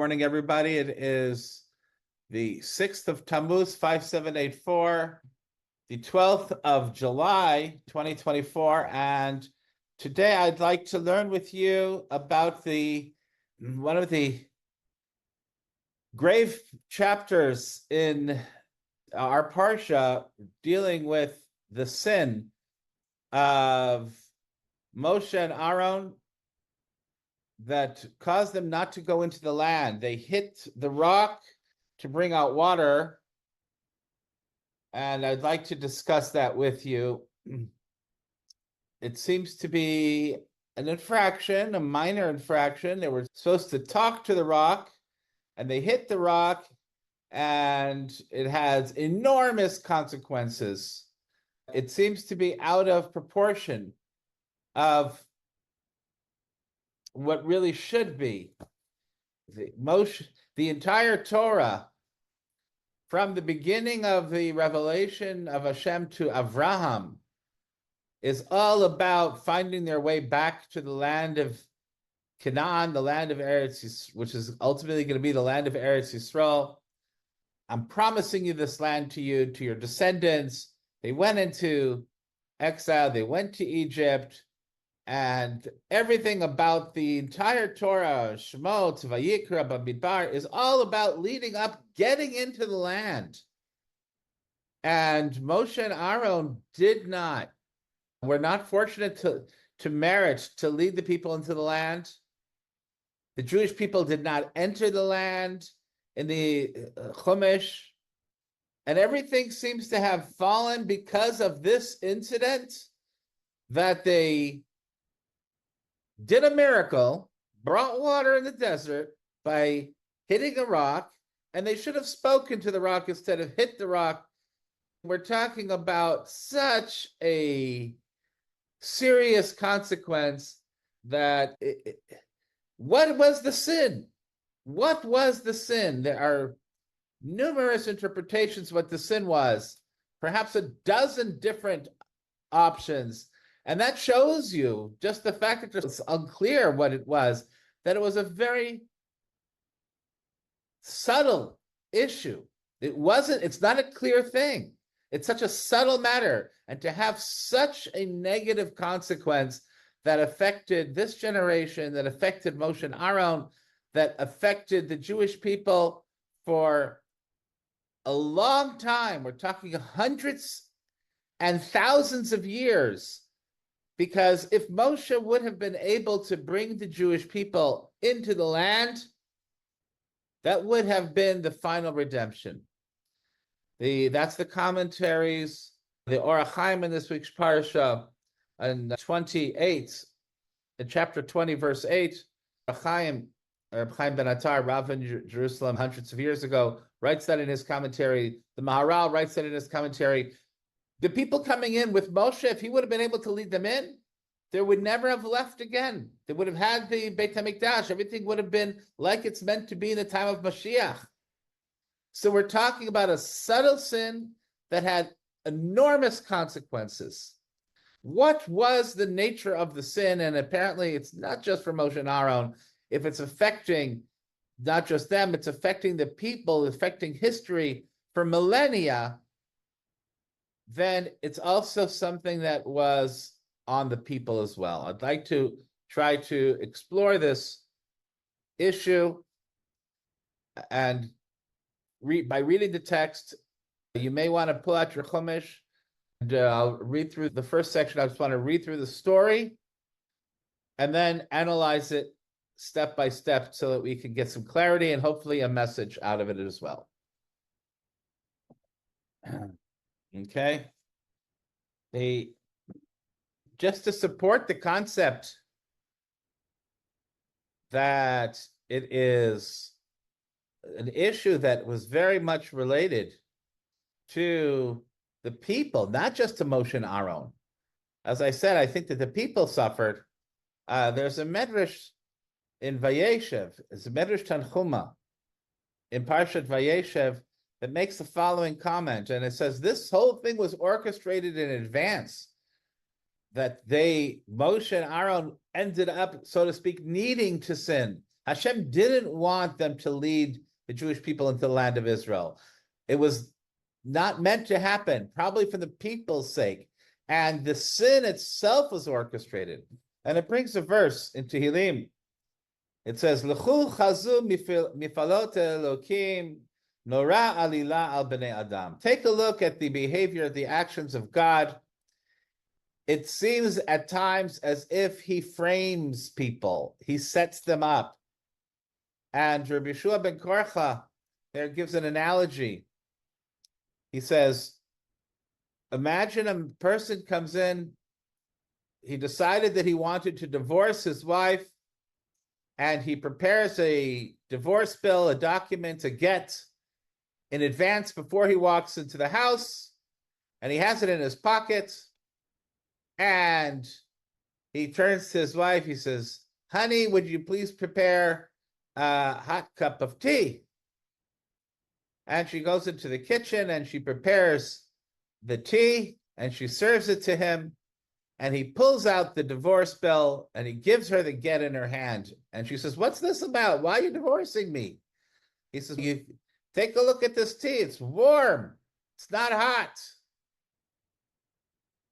Morning, everybody. It is the 6th of Tammuz, 5784, the 12th of July, 2024. And today I'd like to learn with you about one of the grave chapters in our Parsha dealing with the sin of Moshe and Aaron that caused them not to go into the land. They hit the rock to bring out water, and I'd like to discuss that with you. It seems to be an infraction, a minor infraction. They were supposed to talk to the rock, and they hit the rock, and it has enormous consequences. It seems to be out of proportion of what really should be. The entire Torah, from the beginning of the revelation of Hashem to Avraham, is all about finding their way back to the land of Canaan, the land of Eretz, which is ultimately going to be the land of Eretz Yisrael. I'm promising you this land to you, to your descendants. They went into exile, they went to Egypt, and everything about the entire Torah, Shemot, Vayikra, Bamidbar, is all about leading up, getting into the land. And Moshe and Aaron were not fortunate to merit to lead the people into the land. The Jewish people did not enter the land in the Chumash, and everything seems to have fallen because of this incident, that they did a miracle, brought water in the desert by hitting a rock, and they should have spoken to the rock instead of hit the rock. We're talking about such a serious consequence that what was the sin? What was the sin? There are numerous interpretations of what the sin was, perhaps a dozen different options. And that shows you just the fact that it's unclear what it was, that it was a very subtle issue. It's not a clear thing. It's such a subtle matter. And to have such a negative consequence that affected this generation, that affected Moshe and Aaron, that affected the Jewish people for a long time. We're talking hundreds and thousands of years. Because if Moshe would have been able to bring the Jewish people into the land, that would have been the final redemption. That's the commentaries, the Orchestrated in this week's Parsha, in 28, in chapter 20, verse 8, Chaim ben Attar, Rav in Jerusalem hundreds of years ago, writes that in his commentary. The Maharal writes that in his commentary. The people coming in with Moshe, if he would have been able to lead them in, they would never have left again. They would have had the Beit HaMikdash. Everything would have been like it's meant to be in the time of Mashiach. So we're talking about a subtle sin that had enormous consequences. What was the nature of the sin? And apparently it's not just for Moshe and Aaron. If it's affecting not just them, it's affecting the people, affecting history for millennia, then it's also something that was on the people as well. I'd like to try to explore this issue, and by reading the text. You may want to pull out your Chumash, and I'll read through the first section. I just want to read through the story and then analyze it step by step so that we can get some clarity and hopefully a message out of it as well. Okay. Just to support the concept that it is an issue that was very much related to the people, not just to Moshe and Aaron. As I said, I think that the people suffered. There's a medrash in Vayeshev, it's a medrash Tanchuma in Parshat Vayeshev that makes the following comment, and it says this whole thing was orchestrated in advance, that Moshe and Aaron ended up, so to speak, needing to sin. Hashem didn't want them to lead the Jewish people into the land of Israel. It was not meant to happen, probably for the people's sake. And the sin itself was orchestrated. And it brings a verse in Tehillim. It says, L'chu chazu mifalot Elokim nora alila al bnei adam. Take a look at the behavior, the actions of God. It seems at times as if he frames people. He sets them up. And Rabbi Yeshua ben Korcha there gives an analogy. He says, imagine a person comes in, he decided that he wanted to divorce his wife, and he prepares a divorce bill, a document, a get in advance before he walks into the house, and he has it in his pocket, and he turns to his wife, he says, honey, would you please prepare a hot cup of tea? And she goes into the kitchen and she prepares the tea and she serves it to him. And he pulls out the divorce bill and he gives her the get in her hand. And she says, what's this about? Why are you divorcing me? He says, you take a look at this tea. It's warm. It's not hot.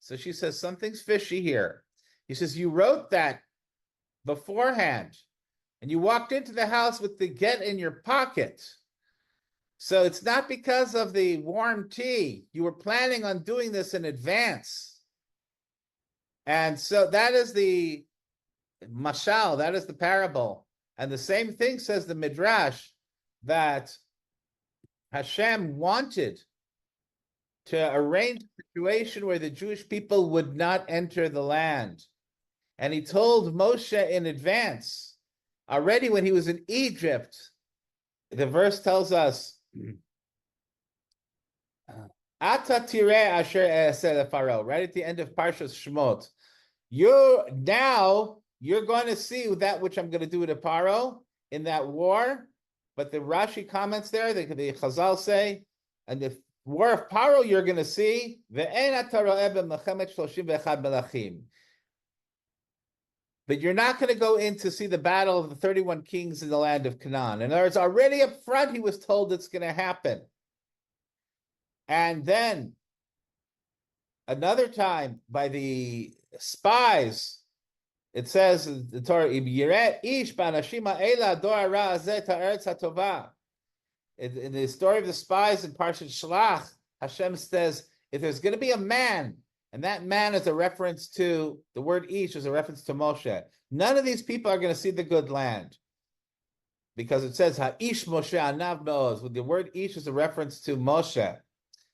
So she says, something's fishy here. He says, you wrote that beforehand and you walked into the house with the get in your pocket. So it's not because of the warm tea. You were planning on doing this in advance. And so that is the mashal, that is the parable. And the same thing says the Midrash, that Hashem wanted to arrange a situation where the Jewish people would not enter the land. And he told Moshe in advance, already when he was in Egypt. The verse tells us, Ata tireh asher e'aseh leFaro, right at the end of Parshas Shemot. You're going to see that which I'm going to do to Paro in that war. But the Rashi comments there, the Chazal say, and the war of Paro you're going to see, ve'en ata ro'eh b'milchemet 31 melachim. But you're not going to go in to see the battle of the 31 kings in the land of Canaan. In other words, already up front, he was told it's going to happen. And then another time by the spies, it says in the Torah, in the story of the spies in Parshat Shlach, Hashem says, if there's going to be a man, and that man is a reference to, the word ish is a reference to Moshe. None of these people are going to see the good land. Because it says, Ha'ish Moshe anav me'oz. With the word ish is a reference to Moshe.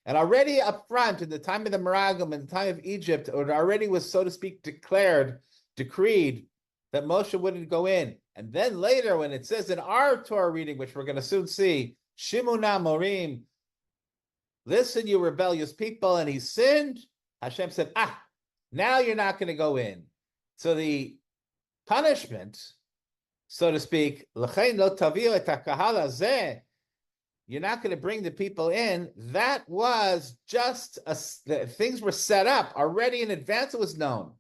And already up front, in the time of the Meraglim, in the time of Egypt, it already was, so to speak, decreed, that Moshe wouldn't go in. And then later, when it says in our Torah reading, which we're going to soon see, Shimuna Morim, listen, you rebellious people, and he sinned, Hashem said, now you're not going to go in. So the punishment, so to speak, you're not going to bring the people in. That was just, things were set up already in advance. It was known.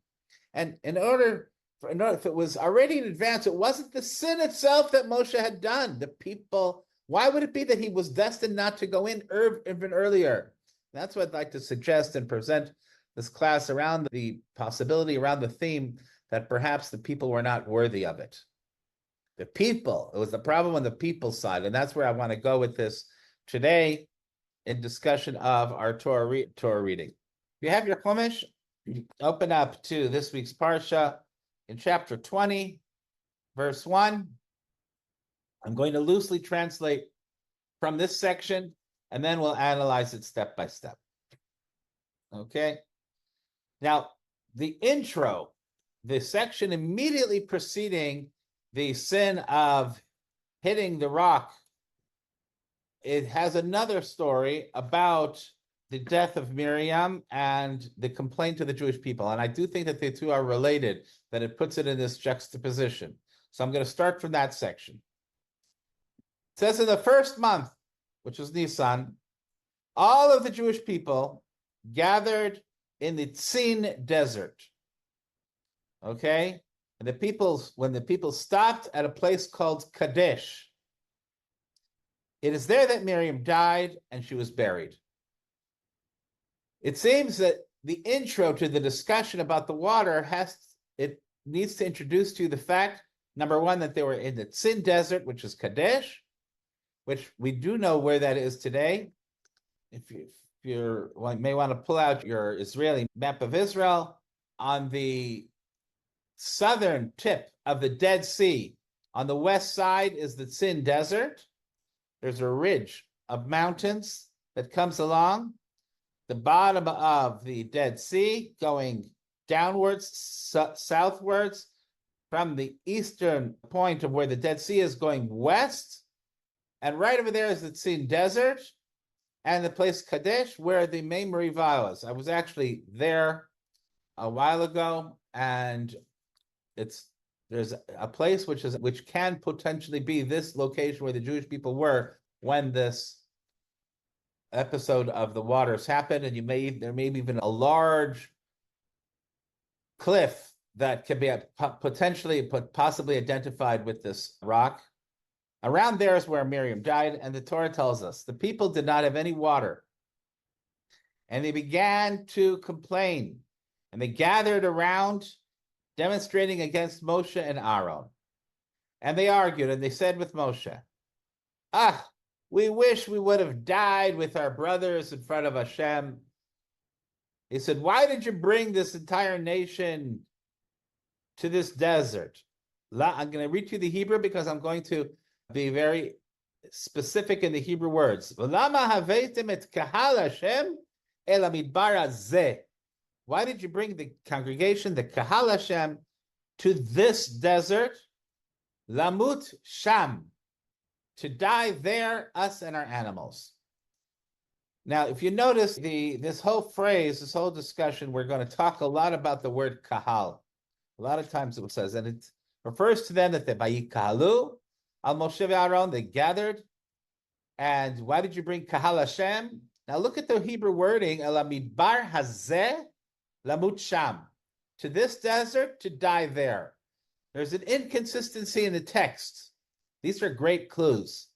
And in order, if it was already in advance, it wasn't the sin itself that Moshe had done. The people, why would it be that he was destined not to go in even earlier? That's what I'd like to suggest and present this class around the possibility, around the theme that perhaps the people were not worthy of it. The people, it was the problem on the people's side. And that's where I want to go with this today in discussion of our Torah reading. If you have your Chumash, open up to this week's Parsha in chapter 20, verse 1. I'm going to loosely translate from this section, and then we'll analyze it step by step. Okay? Now, the intro, the section immediately preceding the sin of hitting the rock, it has another story about the death of Miriam and the complaint to the Jewish people. And I do think that the two are related, that it puts it in this juxtaposition. So I'm going to start from that section. It says in the first month, which was Nisan, all of the Jewish people gathered in the Tzin desert. Okay? And when the people stopped at a place called Kadesh, it is there that Miriam died and she was buried. It seems that the intro to the discussion about the water needs to introduce to you the fact, number one, that they were in the Sin Desert, which is Kadesh, which we do know where that is today. If you may want to pull out your Israeli map of Israel, on the southern tip of the Dead Sea, on the west side is the Sin Desert. There's a ridge of mountains that comes along the bottom of the Dead Sea, going downwards, southwards, from the eastern point of where the Dead Sea is, going west. And right over there is the Sin Desert and the place Kadesh, where the main Meriva was. I was actually there a while ago, and there's a place which can potentially be this location where the Jewish people were when this episode of the waters happened, and there may be even a large cliff that can be possibly identified with this rock. Around there is where Miriam died, and the Torah tells us the people did not have any water, and they began to complain, and they gathered around, demonstrating against Moshe and Aaron, and they argued, and they said with Moshe, we wish we would have died with our brothers in front of Hashem. He said, why did you bring this entire nation to this desert? I'm going to read you the Hebrew because I'm going to be very specific in the Hebrew words. Why did you bring the congregation, the Kahal Hashem, to this desert? Lamut Sham, to die there, us and our animals. Now, if you notice this whole phrase, this whole discussion, we're going to talk a lot about the word kahal. A lot of times it says, and it refers to them that they vayikahalu al Moshe and Aaron, they gathered. And why did you bring kahal Hashem? Now look at the Hebrew wording, elamidbar hazeh lamut sham, to this desert, to die there. There's an inconsistency in the text. These are great clues.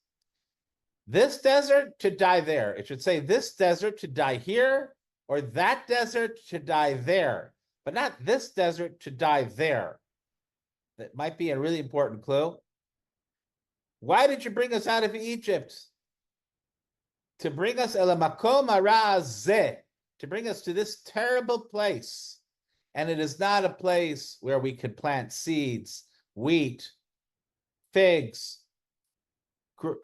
This desert, to die there. It should say this desert, to die here, or that desert, to die there, but not this desert, to die there. That might be a really important clue. Why did you bring us out of Egypt? To bring us elamakom arazeh, to bring us to this terrible place. And it is not a place where we could plant seeds, wheat, figs,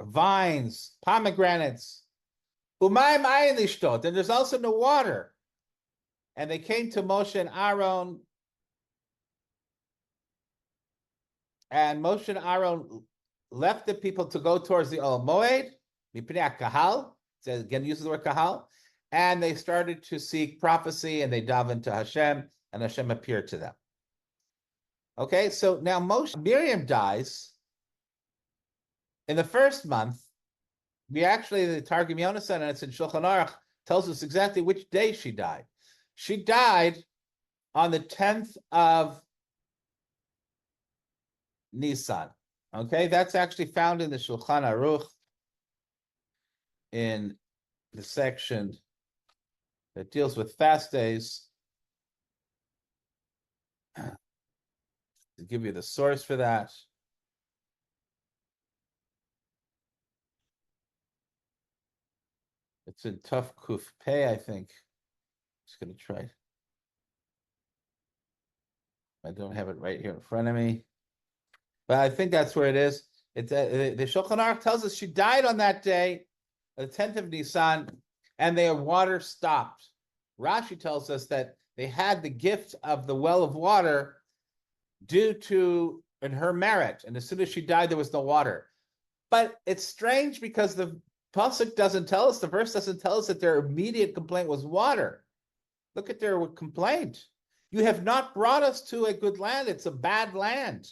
vines, pomegranates. Umayim ayin lishtot, and there's also no water. And they came to Moshe and Aaron, and Moshe and Aaron left the people to go towards the Ol Moed, mipnei kahal. Again, uses the word kahal, and they started to seek prophecy, and they davened to Hashem, and Hashem appeared to them. Okay, so now Miriam dies. In the first month, the Targum Yonasan, and it's in Shulchan Aruch, tells us exactly which day she died. She died on the 10th of Nisan. Okay, that's actually found in the Shulchan Aruch in the section that deals with fast days. To give you the source for that. It's in Tuf Kuf Pei, I think. Just going to try it. I don't have it right here in front of me, but I think that's where it is. It's the Shulchan Aruch tells us she died on that day, the 10th of Nisan, and their water stopped. Rashi tells us that they had the gift of the well of water due to in her merit, and as soon as she died, there was no water. But it's strange because the pasuk doesn't tell us, the verse doesn't tell us that their immediate complaint was water. Look at their complaint. You have not brought us to a good land. It's a bad land.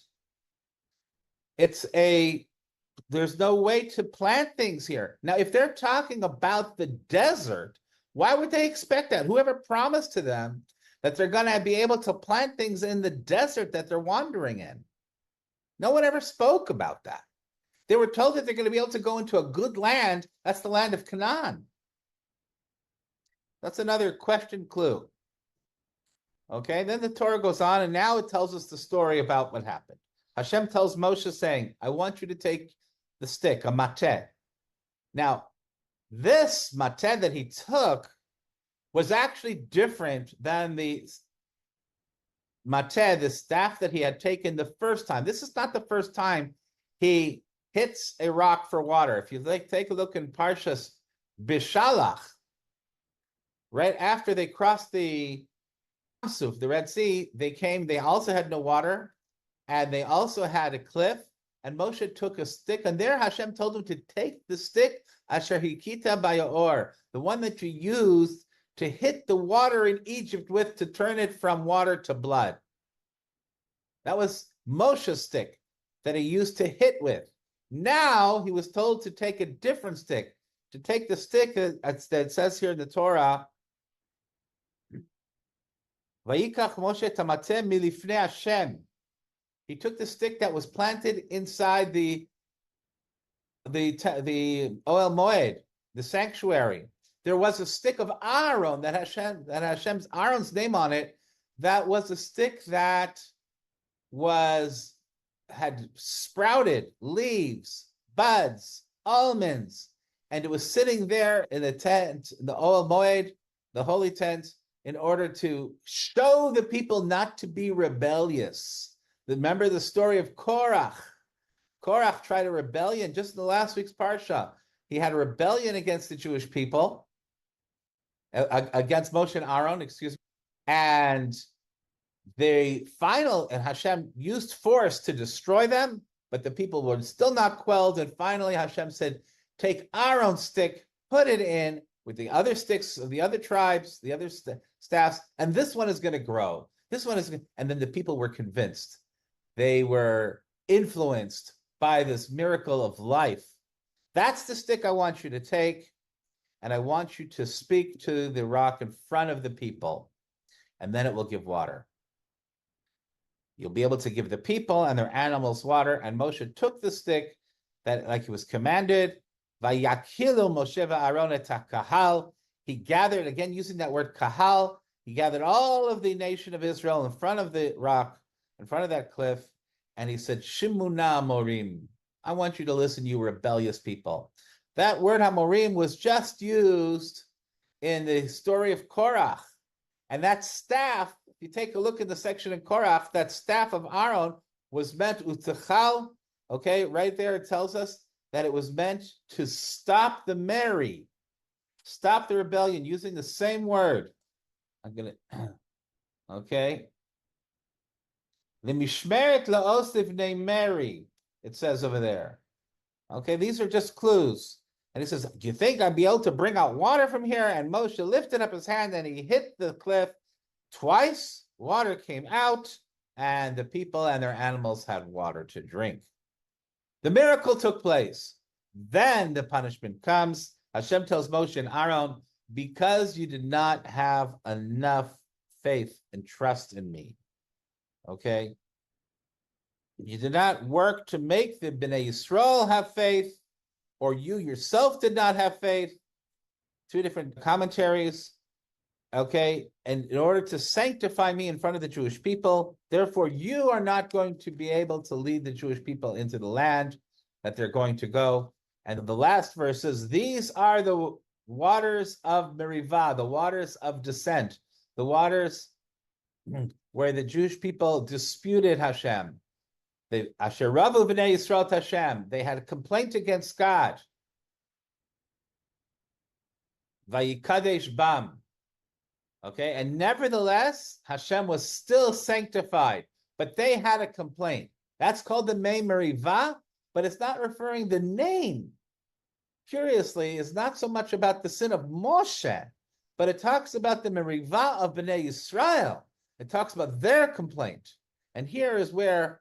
There's no way to plant things here. Now, if they're talking about the desert, why would they expect that? Whoever promised to them that they're going to be able to plant things in the desert that they're wandering in. No one ever spoke about that. They were told that they're going to be able to go into a good land. That's the land of Canaan. That's another question clue. Okay, then the Torah goes on, and now it tells us the story about what happened. Hashem tells Moshe, saying, I want you to take the stick, a mateh. Now, this mateh that he took was actually different than the mateh, the staff that he had taken the first time. This is not the first time he hits a rock for water. If you take a look in Parshas Bishalach, right after they crossed the Red Sea, they also had no water, and they also had a cliff, and Moshe took a stick, and there Hashem told him to take the stick, Asher Hikita Bayaor, the one that you used to hit the water in Egypt with to turn it from water to blood. That was Moshe's stick that he used to hit with. Now he was told to take a different stick, to take the stick that says here in the Torah, Vayikach Moshe tamateh milifnei Hashem. He took the stick that was planted inside the Oel Moed, the sanctuary. There was a stick of Aaron that Hashem's Aaron's name on it. That was a stick that had sprouted leaves, buds, almonds, and it was sitting there in the tent, the Oel Moed, the holy tent, in order to show the people not to be rebellious. Remember the story of Korach. Korach tried a rebellion just in the last week's Parsha. He had a rebellion against the Jewish people, against Moshe and Aaron, and and Hashem used force to destroy them, but the people were still not quelled, and finally Hashem said, take Aaron's stick, put it in with the other sticks of the other tribes, the other staffs, and this one is going to grow. And then the people were convinced. They were influenced by this miracle of life. That's the stick I want you to take, and I want you to speak to the rock in front of the people, and then it will give water. You'll be able to give the people and their animals water. And Moshe took the stick that, like he was commanded, Vayakilu Moshe va'Aaron et kahal. He gathered, again using that word kahal, he gathered all of the nation of Israel in front of the rock, in front of that cliff, and he said, Shimuna Morim, I want you to listen, you rebellious people. That word Hamorim was just used in the story of Korach. And that staff, if you take a look in the section in Korach, that staff of Aaron was meant, Utachal, okay, right there it tells us that it was meant to stop the merry, stop the rebellion, using the same word. I'm going to, okay. The Mishmeret la'osiv ne Mary, it says over there. Okay, these are just clues. And he says, do you think I'd be able to bring out water from here? And Moshe lifted up his hand and he hit the cliff twice. Water came out, and the people and their animals had water to drink. The miracle took place. Then the punishment comes. Hashem tells Moshe and Aaron, because you did not have enough faith and trust in me. Okay? You did not work to make the Bnei Yisrael have faith, or you yourself did not have faith. Two different commentaries. Okay? And in order to sanctify me in front of the Jewish people, therefore you are not going to be able to lead the Jewish people into the land that they're going to go. And the last verse is, these are the waters of Merivah, the waters of descent, the waters where the Jewish people disputed Hashem. They Asher Ravu B'nai Yisrael Hashem. They had a complaint against God. Vayikadesh Bam. Okay, and nevertheless, Hashem was still sanctified, but they had a complaint. That's called the Mei Merivah, but it's not referring the name. Curiously, it's not so much about the sin of Moshe, but it talks about the Merivah of Bnei Yisrael. It talks about their complaint. And here is where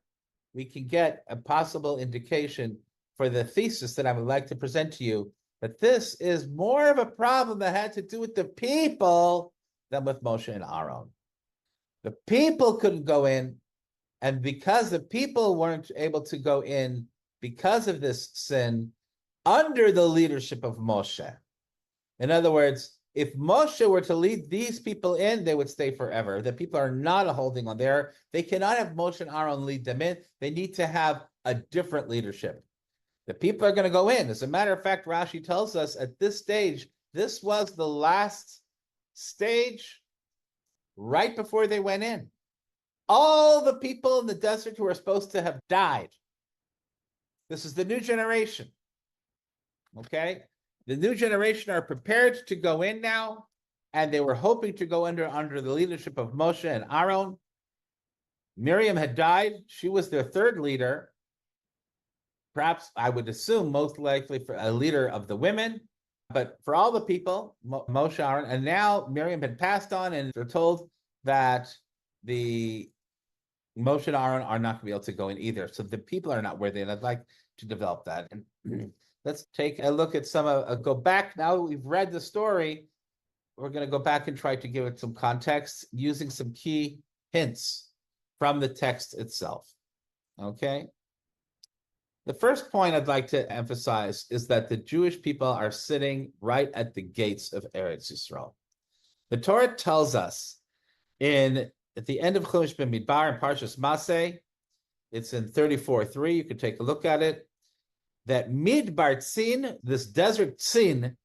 we can get a possible indication for the thesis that I would like to present to you, that this is more of a problem that had to do with the people than with Moshe and Aaron. The people couldn't go in, and because the people weren't able to go in because of this sin, under the leadership of Moshe. In other words, if Moshe were to lead these people in, they would stay forever. The people are not holding on there. They cannot have Moshe and Aaron lead them in. They need to have a different leadership. The people are going to go in. As a matter of fact, Rashi tells us at this stage, this was the last stage right before they went in. All the people in the desert who are supposed to have died. This is the new generation. Okay? The new generation are prepared to go in now, and they were hoping to go under the leadership of Moshe and Aaron. Miriam had died. She was their third leader. Perhaps, I would assume, most likely for a leader of the women. But for all the people, Moshe, Aaron, and now Miriam had passed on, and they're told that the Moshe and Aaron are not going to be able to go in either. So the people are not worthy, and I'd like to develop that. And let's take a look at go back. Now that we've read the story, we're going to go back and try to give it some context using some key hints from the text itself. Okay? The first point I'd like to emphasize is that the Jewish people are sitting right at the gates of Eretz Yisrael. The Torah tells us at the end of Chumash B'Midbar in Parshas Maseh, it's in 34:3, you can take a look at it, that Midbar Tzin, this desert Tzin,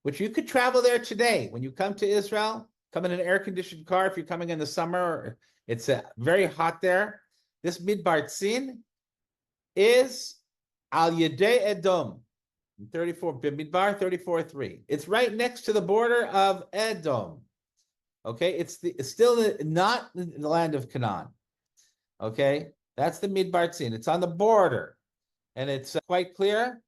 which you could travel there today. When you come to Israel, come in an air-conditioned car if you're coming in the summer, it's very hot there. This Midbar Tzin is Al Yedei Edom, 34 B'Midbar 34:3. It's right next to the border of Edom. Okay, it's still not the land of Canaan. Okay, that's the Midbar Tzin. It's on the border, and it's quite clear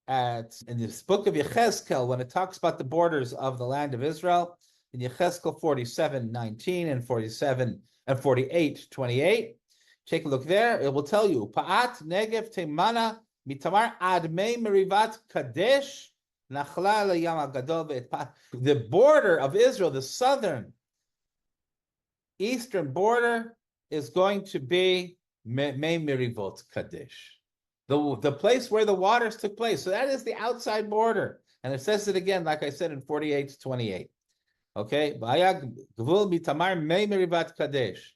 in this book of Yechezkel when it talks about the borders of the land of Israel in Yechezkel 47:19 and 47 and 48:28. Take a look there. It will tell you Pa'at Negev Temana Mitamar Admei Merivat Kadesh. The border of Israel, the southern eastern border, is going to be Mei Merivot Kadesh, the place where the waters took place. So that is the outside border. And it says it again, like I said, in 48:28. Okay? Gvul Mitamar Mei Merivat Kadesh.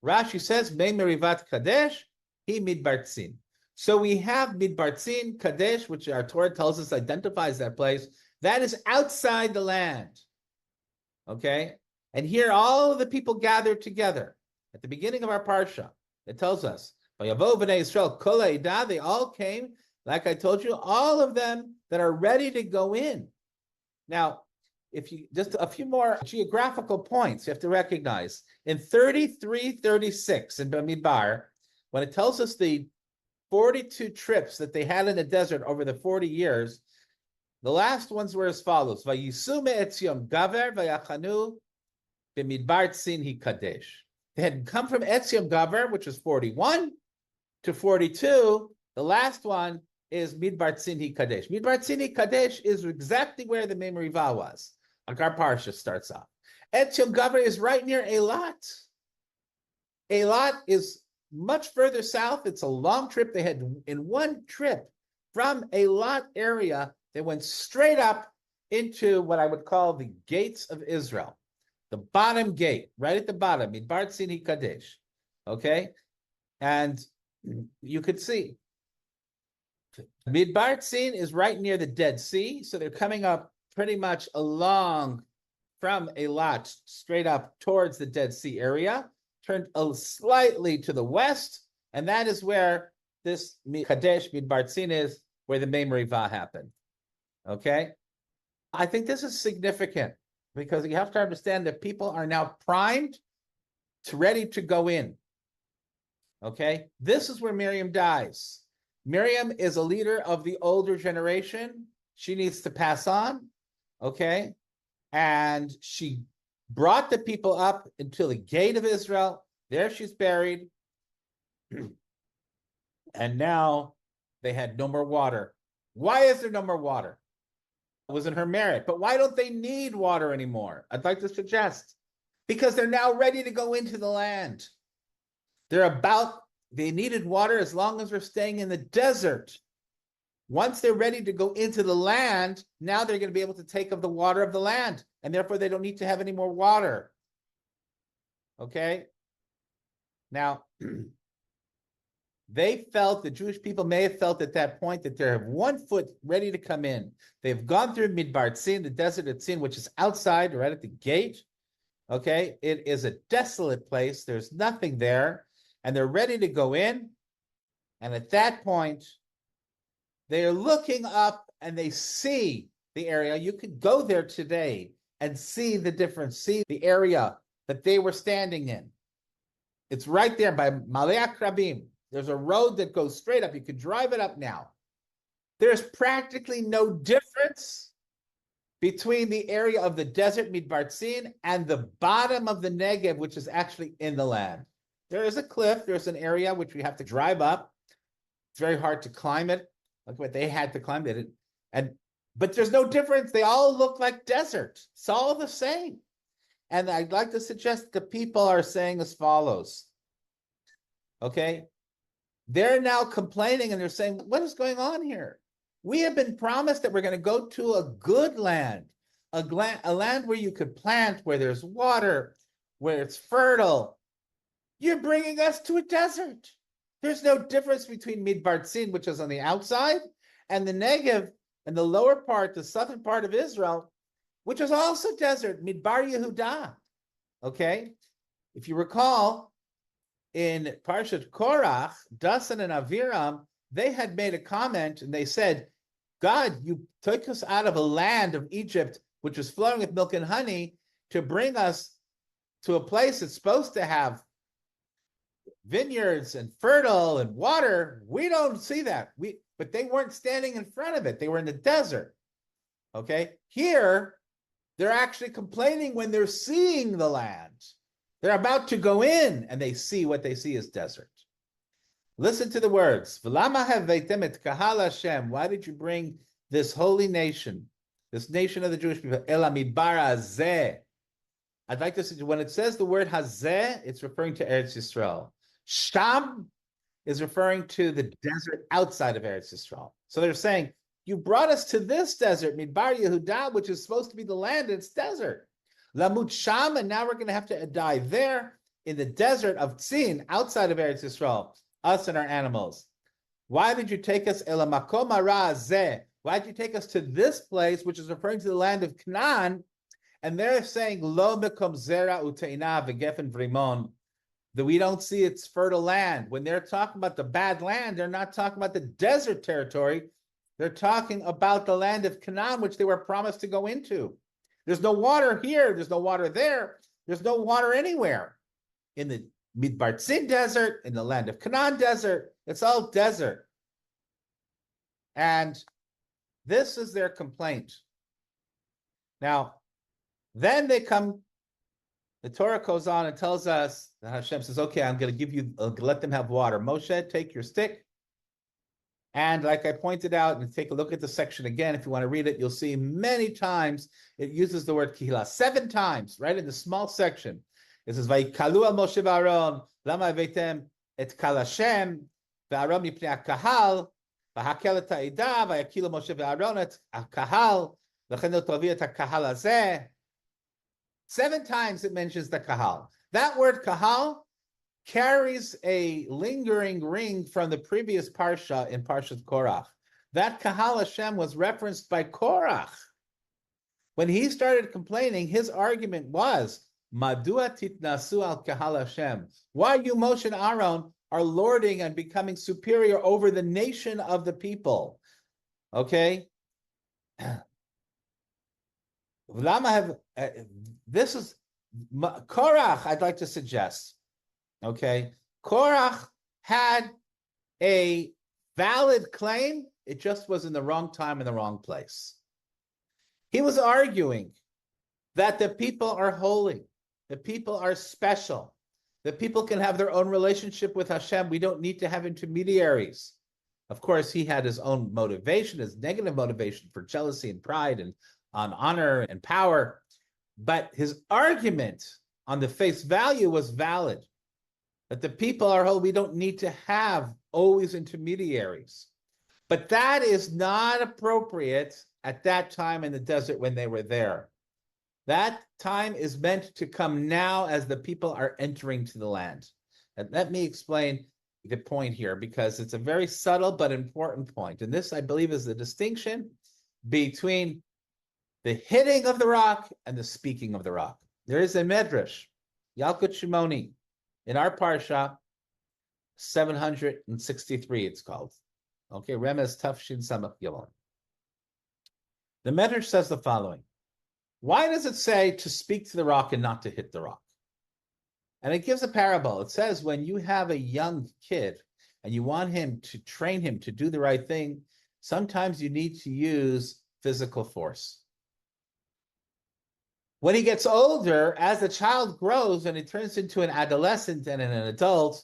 Rashi says Mei Merivat Kadesh, he Midbar Tzin. So we have Midbar Tzin, Kadesh, which our Torah tells us identifies that place. That is outside the land. Okay? And here all of the people gathered together. At the beginning of our Parsha, it tells us, Vayavo b'nei Yisrael kol ha'edah, they all came, like I told you, all of them that are ready to go in. Now, if you just a few more geographical points you have to recognize. In 33:36 in Bamidbar, when it tells us the 42 trips that they had in the desert over the 40 years, the last ones were as follows. Vayisu me'etzion gaver vayachanu b'midbar tzin hi kadesh. They had come from Etzion Gaver, which was 41, to 42. The last one is Midbar Tzin hi Kadesh. Midbar Tzin hi Kadesh is exactly where the Mei Merivah was. Our Parsha starts off. Etzion Gaver is right near Eilat. Eilat is much further south. It's a long trip. They had, in one trip from Eilat area, they went straight up into what I would call the gates of Israel. The bottom gate, right at the bottom, Midbar Tzin hi Kadesh. Okay? And you could see. Midbar Tzin is right near the Dead Sea, so they're coming up pretty much along from Eilat, straight up towards the Dead Sea area, turned slightly to the west, and that is where this Kadesh, Midbar Tzin is, where the Mei Merivah happened. Okay? I think this is significant, because you have to understand that people are now primed, ready to go in. Okay? This is where Miriam dies. Miriam is a leader of the older generation. She needs to pass on. Okay? And she brought the people up until the gate of Israel. There she's buried. And now they had no more water. Why is there no more water? It wasn't her merit. But why don't they need water anymore? I'd like to suggest because they're now ready to go into the land. They needed water as long as they're staying in the desert. Once they're ready to go into the land, now they're going to be able to take of the water of the land, and therefore they don't need to have any more water. Okay? Now, the Jewish people may have felt at that point that they have 1 foot ready to come in. They've gone through Midbar Tzin, the desert of Tzin, which is outside, right at the gate. Okay? It is a desolate place. There's nothing there. And they're ready to go in. And at that point, they are looking up and they see the area. You could go there today and see the difference, see the area that they were standing in. It's right there by Malei Akrabim. There's a road that goes straight up. You could drive it up now. There's practically no difference between the area of the desert, Midbar Tzin, and the bottom of the Negev, which is actually in the land. There is a cliff. There's an area which we have to drive up. It's very hard to climb it. Look what they had to climb it. But there's no difference. They all look like desert. It's all the same. And I'd like to suggest the people are saying as follows. Okay? They're now complaining and they're saying, what is going on here? We have been promised that we're going to go to a good land, a land where you could plant, where there's water, where it's fertile. You're bringing us to a desert. There's no difference between Midbar Tzin, which is on the outside, and the Negev, and the lower part, the southern part of Israel, which is also desert, Midbar Yehuda. Okay? If you recall, in Parshat Korach, Dasan and Aviram, they had made a comment and they said, God, you took us out of a land of Egypt, which was flowing with milk and honey, to bring us to a place that's supposed to have vineyards and fertile and water. We don't see that. But they weren't standing in front of it. They were in the desert. Okay? Here, they're actually complaining when they're seeing the land. They're about to go in, and they see what they see is desert. Listen to the words. Why did you bring this holy nation, this nation of the Jewish people? I'd like to say, when it says the word hazeh, it's referring to Eretz Yisrael. Sham is referring to the desert outside of Eretz Yisrael. So they're saying, you brought us to this desert, Midbar Yehuda, which is supposed to be the land, it's desert. Lamut Sham, and now we're going to have to die there in the desert of Tzin, outside of Eretz Yisrael, us and our animals. Why did you take us, Ela Makom Hara Hazeh? Why did you take us to this place, which is referring to the land of Canaan? And they're saying, Lo Mekom Zera Uteina V'Gefen V'Rimon, that we don't see its fertile land. When they're talking about the bad land, they're not talking about the desert territory. They're talking about the land of Canaan, which they were promised to go into. There's no water here. There's no water there. There's no water anywhere. In the Midbar Tzin desert, in the land of Canaan desert, it's all desert. And this is their complaint. Now, then they come, the Torah goes on and tells us that Hashem says, okay, I'm going to give you, let them have water. Moshe, take your stick. And like I pointed out, and take a look at the section again, if you want to read it, you'll see many times it uses the word kihila, 7 times, right in the small section. It says, Vayikalu al Moshe v'Aaron, lama aveitem et kal Hashem, v'Aaron mipnei hakahal, v'hakel et ha'edah, vayakilu Moshe v'Aaron et hakahal, v'chen lo tovi et hakahal hazeh. 7 times it mentions the kahal. That word kahal carries a lingering ring from the previous parsha in Parshat Korach. That kahal Hashem was referenced by Korach. When he started complaining, his argument was, Madua titnasu al kahal Hashem. Why you, Moshe and Aaron, are lording and becoming superior over the nation of the people? Okay? This is Korach, I'd like to suggest. Okay, Korach had a valid claim. It just was in the wrong time in the wrong place. He was arguing that the people are holy, the people are special, the people can have their own relationship with Hashem. We don't need to have intermediaries. Of course, he had his own motivation, his negative motivation for jealousy and pride and on honor and power. But his argument on the face value was valid. That the people are whole, we don't need to have always intermediaries. But that is not appropriate at that time in the desert when they were there. That time is meant to come now as the people are entering to the land. And let me explain the point here, because it's a very subtle but important point. And this, I believe, is the distinction between the hitting of the rock and the speaking of the rock. There is a medrash, Yalkut Shimoni, in our parsha, 763, it's called. Okay, Remez Tafshin Samach Gilon. The medrash says the following. Why does it say to speak to the rock and not to hit the rock? And it gives a parable. It says when you have a young kid and you want him to train him to do the right thing, sometimes you need to use physical force. When he gets older, as the child grows and he turns into an adolescent and an adult,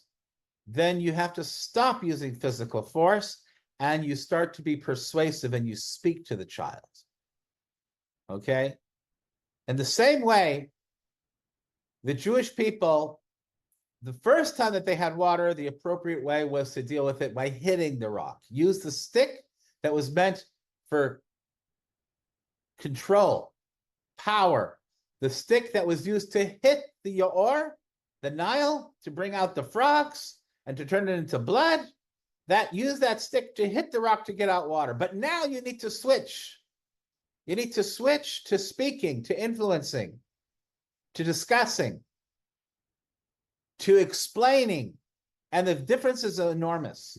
then you have to stop using physical force and you start to be persuasive and you speak to the child. Okay? In the same way, the Jewish people, the first time that they had water, the appropriate way was to deal with it by hitting the rock. Use the stick that was meant for control, power. The stick that was used to hit the Yaor, the Nile, to bring out the frogs and to turn it into blood, that use that stick to hit the rock to get out water. But now you need to switch. You need to switch to speaking, to influencing, to discussing, to explaining. And the differences are enormous.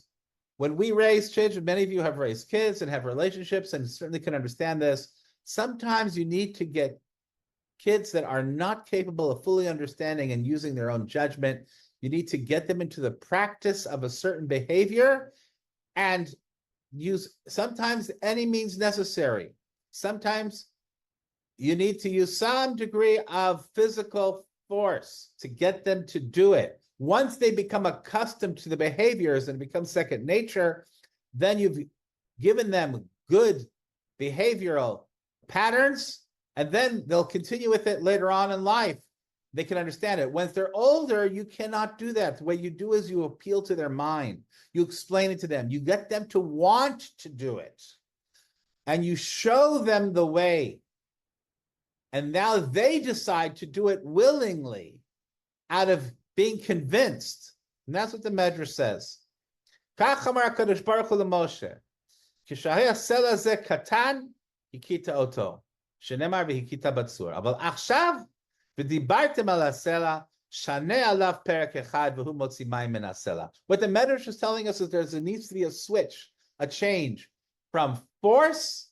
When we raise children, many of you have raised kids and have relationships and certainly can understand this. Sometimes you need to get kids that are not capable of fully understanding and using their own judgment. You need to get them into the practice of a certain behavior and use sometimes any means necessary. Sometimes you need to use some degree of physical force to get them to do it. Once they become accustomed to the behaviors and it becomes second nature, then you've given them good behavioral patterns, and then they'll continue with it later on in life. They can understand it. Once they're older, you cannot do that. The way you do is you appeal to their mind. You explain it to them. You get them to want to do it. And you show them the way. And now they decide to do it willingly out of being convinced. And that's what the Medrash says. Kach amar HaKadosh Baruch Hu l'Moshe, Kishahei ha'sela zeh katan, hikita oto, shenemar v'hikita batzur. Aval achshav, v'dibartem al ha'sela, shaneh alav perek echad, v'hu motzi mayim min ha'sela. What the Medrash is telling us is there needs to be a switch, a change from force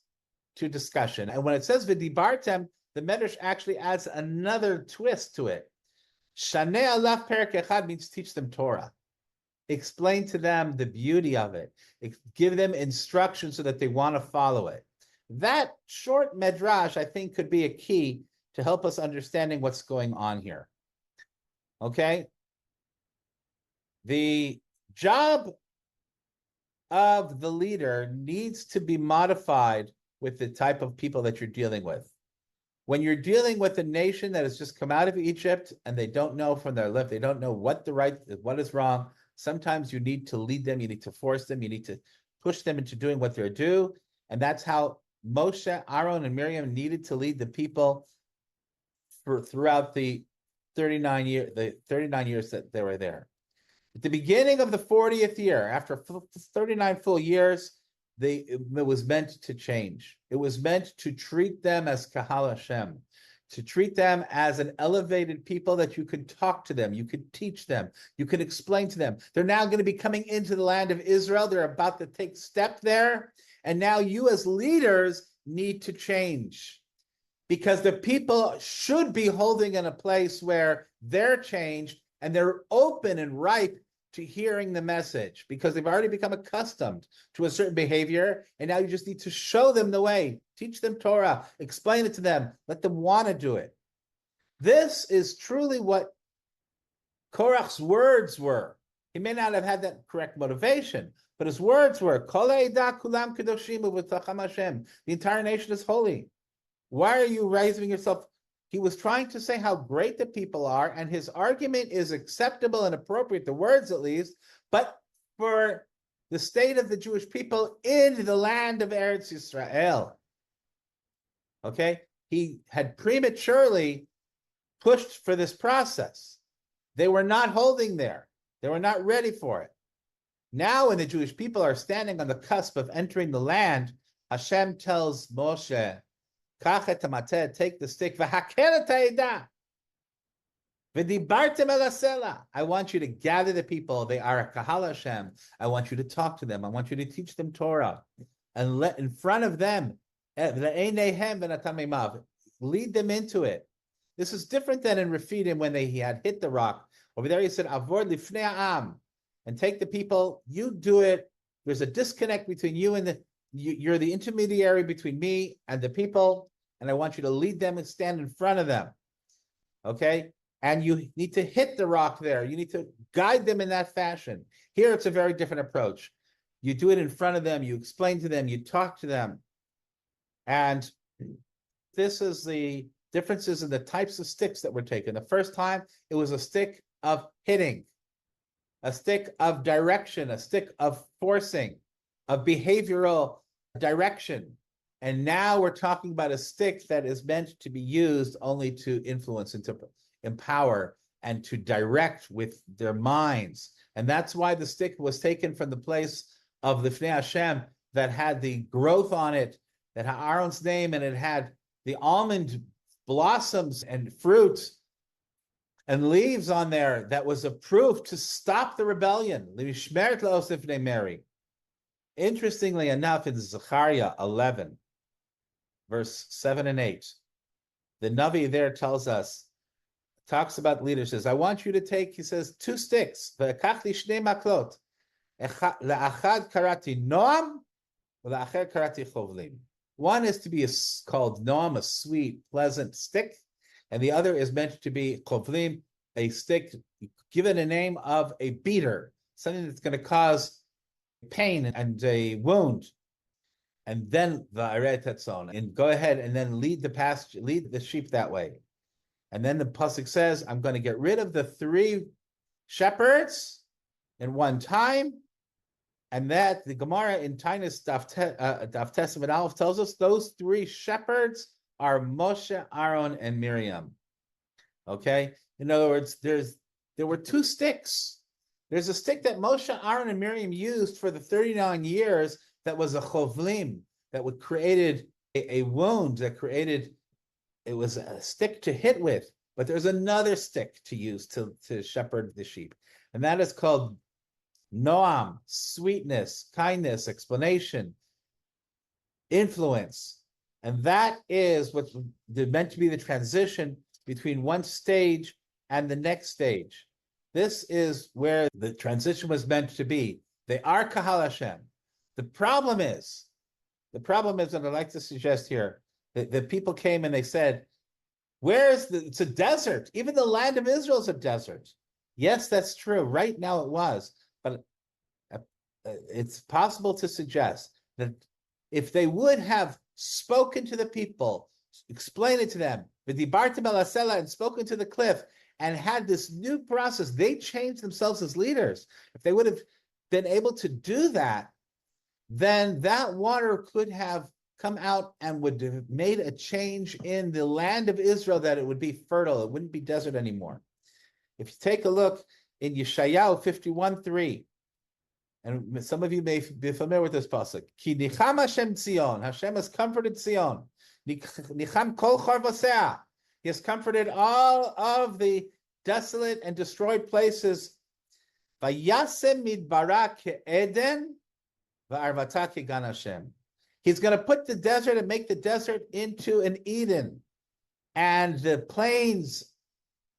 to discussion. And when it says v'dibartem, the Medrash actually adds another twist to it. Shaneh alav perek echad means teach them Torah. Explain to them the beauty of it. Give them instruction so that they want to follow it. That short medrash, I think, could be a key to help us understanding what's going on here. Okay? The job of the leader needs to be modified with the type of people that you're dealing with. When you're dealing with a nation that has just come out of Egypt and they don't know from their left, they don't know what is wrong. Sometimes you need to lead them, you need to force them, you need to push them into doing what they're due. And that's how Moshe, Aaron, and Miriam needed to lead the people throughout the 39 years that they were there. At the beginning of the 40th year, after 39 full years, it was meant to change. It was meant to treat them as Kahal Hashem, to treat them as an elevated people that you could talk to them, you could teach them, you could explain to them. They're now going to be coming into the land of Israel. They're about to take step there. And now you as leaders need to change because the people should be holding in a place where they're changed and they're open and ripe to hearing the message because they've already become accustomed to a certain behavior. And now you just need to show them the way, teach them Torah, explain it to them, let them want to do it. This is truly what Korach's words were. He may not have had that correct motivation, but his words were, the entire nation is holy. Why are you raising yourself He was trying to say how great the people are, and his argument is acceptable and appropriate, the words at least, but for the state of the Jewish people in the land of Eretz Yisrael. Okay? He had prematurely pushed for this process. They were not holding there. They were not ready for it. Now, when the Jewish people are standing on the cusp of entering the land, Hashem tells Moshe, "Kach et hamateh, take the stick, v'hakel et ha'edah, v'dibartem el hasela." I want you to gather the people. They are a kahal Hashem. I want you to talk to them. I want you to teach them Torah, and let in front of them, lead them into it. This is different than in Refidim when he had hit the rock. Over there he said, "Avor lifnei ha'am," and take the people. You do it. There's a disconnect between you and you're the intermediary between me and the people, and I want you to lead them and stand in front of them. Okay? And you need to hit the rock there. You need to guide them in that fashion. Here it's a very different approach. You do it in front of them, you explain to them, you talk to them. And this is the differences in the types of sticks that were taken. The first time, it was a stick of hitting, a stick of direction, a stick of forcing, of behavioral direction. And now we're talking about a stick that is meant to be used only to influence and to empower and to direct with their minds. And that's why the stick was taken from the place of the Lifnei Hashem that had the growth on it, that had Aaron's name, and it had the almond blossoms and fruit and leaves on there that was a proof to stop the rebellion. Mary. Interestingly enough, in Zechariah 11, verse 7 and 8, the Navi there tells us, talks about leaders, says, I want you to take, he says, 2 sticks. One is to be called noam, a sweet, pleasant stick, and the other is meant to be chovlim, a stick given a name of a beater, something that's going to cause pain and a wound. And then the aretetzon, and go ahead and then lead the sheep that way. And then the pasuk says, I'm going to get rid of the 3 shepherds in one time. And that the Gemara in Tainus Daf Tesam Aleph tells us those 3 shepherds are Moshe, Aaron, and Miriam. Okay? In other words, there were 2 sticks. There's a stick that Moshe, Aaron, and Miriam used for the 39 years that was a chovlim, that would created a wound, that created, it was a stick to hit with. But there's another stick to use to shepherd the sheep. And that is called noam, sweetness, kindness, explanation, influence. And that is what's meant to be the transition between one stage and the next stage. This is where the transition was meant to be. They are Kahal Hashem. The problem is, and I'd like to suggest here, that the people came and they said, it's a desert. Even the land of Israel is a desert. Yes, that's true. Right now it was. But it's possible to suggest that if they would have spoken to the people, explained it to them, and spoken to the cliff, and had this new process, they changed themselves as leaders. If they would have been able to do that, then that water could have come out and would have made a change in the land of Israel, that it would be fertile. It wouldn't be desert anymore. If you take a look in Yeshayahu 51:3, and some of you may be familiar with this pasuk, Ki nicham Hashem Tzion, Hashem has comforted Tzion. Nicham kol charvasea, He has comforted all of the desolate and destroyed places. Vayasem midbara ke'eden, va'arvata ke'gan Hashem. He's going to put the desert and make the desert into an Eden, and the plains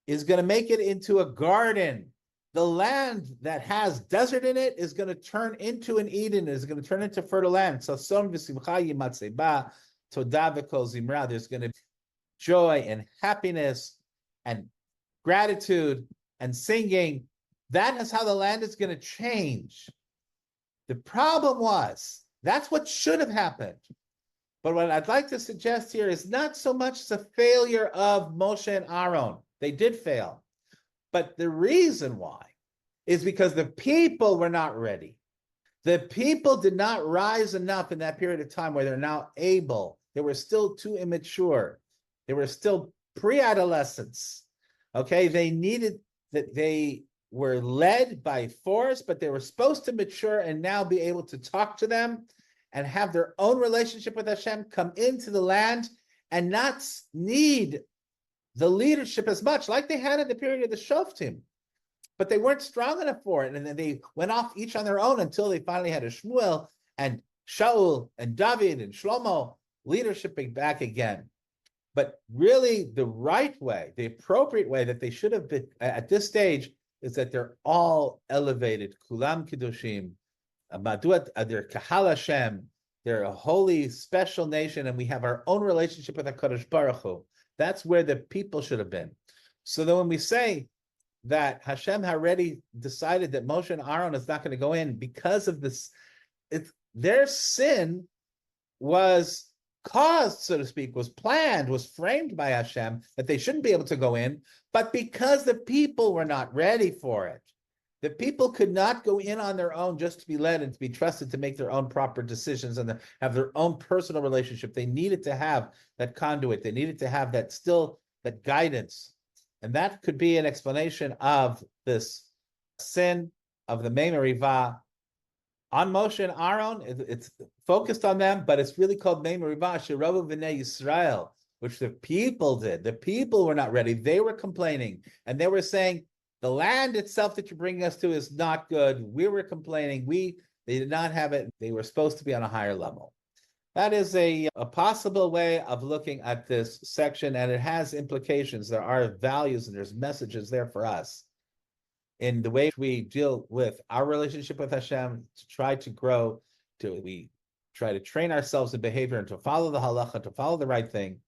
is going to make it into a garden. The land that has desert in it is going to turn into an Eden, is going to turn into fertile land. So som v'simcha yimatzeh ba, todah v'kol zimra. There's going to be joy and happiness and gratitude and singing. That is how the land is going to change. The problem was, that's what should have happened. But what I'd like to suggest here is not so much the failure of Moshe and Aaron. They did fail. But the reason why is because the people were not ready. The people did not rise enough in that period of time where they're now able. They were still too immature. They were still pre-adolescents. Okay, they were led by force, but they were supposed to mature and now be able to talk to them and have their own relationship with Hashem, come into the land and not need the leadership as much like they had in the period of the Shoftim. But they weren't strong enough for it. And then they went off each on their own until they finally had a Shmuel and Shaul and David and Shlomo leadershiping back again. But really the right way, the appropriate way that they should have been at this stage is that they're all elevated. Kulam Kedoshim, they're Kahal Hashem, they're a holy, special nation, and we have our own relationship with HaKadosh Baruch Hu. That's where the people should have been. So then when we say that Hashem already decided that Moshe and Aaron is not going to go in because of this, their sin was caused, so to speak, was planned, was framed by Hashem, that they shouldn't be able to go in, but because the people were not ready for it. The people could not go in on their own just to be led and to be trusted to make their own proper decisions and have their own personal relationship. They needed to have that conduit. They needed to have that guidance. And that could be an explanation of this sin of the Mei Merivah on Moshe and Aaron. It's focused on them, but it's really called Mei Merivah Sherovu V'nei Yisrael, which the people did. The people were not ready. They were complaining, and they were saying, the land itself that you're bringing us to is not good. We were complaining. They did not have it. They were supposed to be on a higher level. That is a possible way of looking at this section, and it has implications. There are values and there's messages there for us in the way we deal with our relationship with Hashem, to try to grow, we try to train ourselves in behavior and to follow the halacha, to follow the right thing,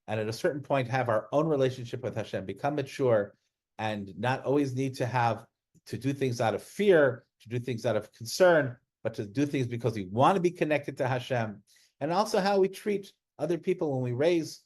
and at a certain point have our own relationship with Hashem, become mature, and not always need to do things out of fear, to do things out of concern, but to do things because we want to be connected to Hashem. And also how we treat other people when we raise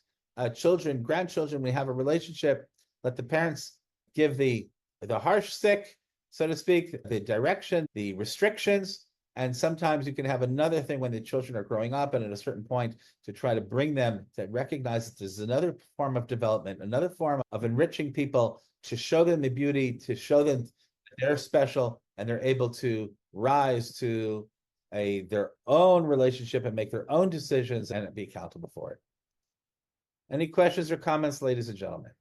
children, grandchildren, we have a relationship. Let the parents give the harsh stick, so to speak, the direction, the restrictions. And sometimes you can have another thing when the children are growing up, and at a certain point to try to bring them to recognize that there's another form of development, another form of enriching people, to show them the beauty, to show them that they're special and they're able to rise to their own relationship and make their own decisions and be accountable for it. Any questions or comments, ladies and gentlemen?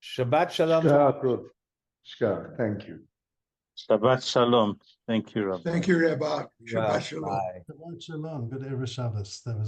Shabbat Shalom. Shkar, thank you. Shabbat Shalom. Thank you, Rabbi. Thank you, Rabbi. Shabbat Shalom. Bye. Shabbat Shalom. Good Erev Shabbos. That was